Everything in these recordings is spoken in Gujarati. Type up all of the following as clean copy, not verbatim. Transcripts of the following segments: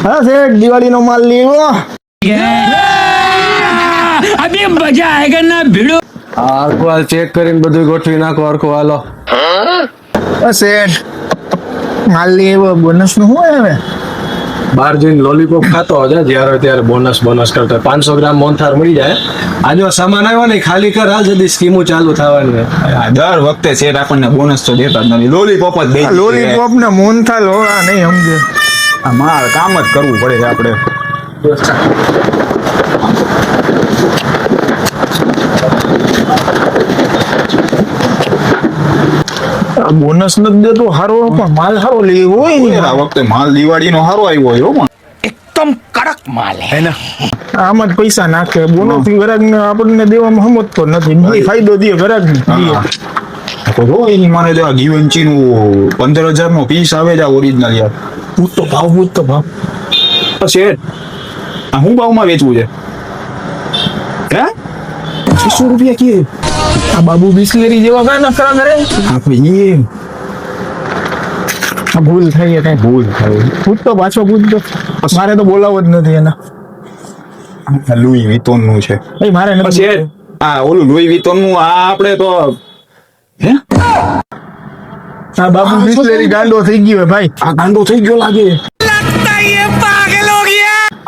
હા શેઠ, દિવાળીનો માલ લેવો. अभी मजा आएगा ना भिड़ो. આખું હાલ ચેક કરીને બધું ગોઠવી નાખો હરખું હાલો. શેઠ, માલ લેવો. બોનસ નું શું હવે? બહાર જઈને લોલીપોપ ખાતો હોય જ્યારે ત્યારે બોનસ કરતો 500 ગ્રામ મોહનથાળ મળી જાય. આજો સામાન આવ્યો ને ખાલી કર હાલ જલ્દી સ્કીમો ચાલુ થવાની. દર વખતે શેઠ આપણને બોનસ તો દેતા જ નથી. લોલીપોપ જ દે. લોલીપોપ ને મોહનથાળ હોળા નહીં સમજે. માર કામ જ કરવું પડે છે આપણે. બોનસ નથી દેતો હારો, પણ માલ હારો લેવો હોય ને. આ વખતે માલ દિવાળીનો સારો આવ્યો હોય હો. પણ एकदम कड़क माल है ना. આમાં જ પૈસા નાખે. બોનસ થી ગ્રાહક ને આપણને દેવામાં સમજતો નથી. બે ફાયદો દે ગ્રાહક ને. તો જો એની મને તો ગીવંચી નું 15,000 નો પીસ આવે છે ઓરિજિનલ યાર. પૂછતો ભાવ. શેઠ, આ હું ભાવમાં વેચવું છે? હે 600 રૂપિયા કે? આ બાબુ બિસ્લેરી જેવા કઈ નખરા કરે. આપણે એમ આ ભૂલ થઈ કઈ. ભૂલ થાય. પૂછતો પાછો પૂછતો. મારે તો બોલાવો જ નથી એના. આ લુઈ વિતોન નું છે. ભાઈ મારે નથી. શેઠ, આ ઓલું લુઈ વિતોન નું આ આપણે તો હે આ બાબુ બિસ્લેરી ગાંડો થઈ ગયો ભાઈ. આ ગાંડો થઈ ગયો લાગે.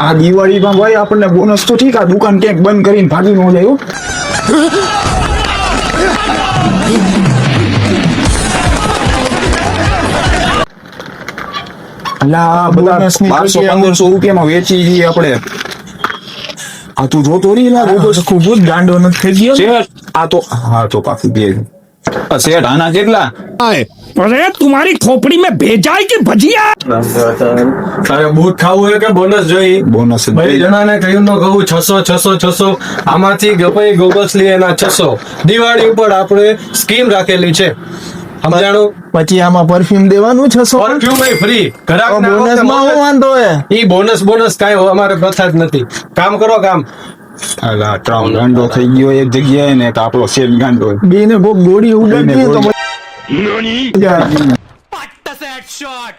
આ દિવાળીમાં ભાઈ આપણને બોનસ તો ઠીક, આ દુકાન ક્યાંક બંધ કરીને ભાગી ન જાય હો. અલા બધા બોનસની 1200-1500 રૂપિયામાં વેચી જઈએ આપણે. આ તું જોતો રહી ના ખૂબ જ ગાંડો નથી થઈ ગયો. શેઠ, આ તો હા તો પાછું બે શેઠ આના કેટલા? अरे तुम्हारी खोपड़ी में भेजा है कि भजिया. તારે બૂટ ખાવું હોય કે બોનસ જોઈ? બોનસ ભાઈ જણાને કહ્યું ન કહું 600 આમાંથી ગપાઈ ગોગસ લઈએ એના 600. દિવાળી ઉપર આપણે સ્કીમ રાખેલી છે સમજાણું. પછી આમાં પરફ્યુમ દેવાનું 600. Perfume free. ઘરાક બોનસ માં હું વાંધો હે? ઈ બોનસ કાંઈ અમારે પ્રથા જ નથી. કામ કરો કામ. અલા ત્રણ ગાંડો થઈ ગયો એક જગ્યાએ ને એક આપણો શેઠ ગાંડો. બે ને કોક ગોળી ઉડાડી તો Nani? મજા આવે. What the set shot?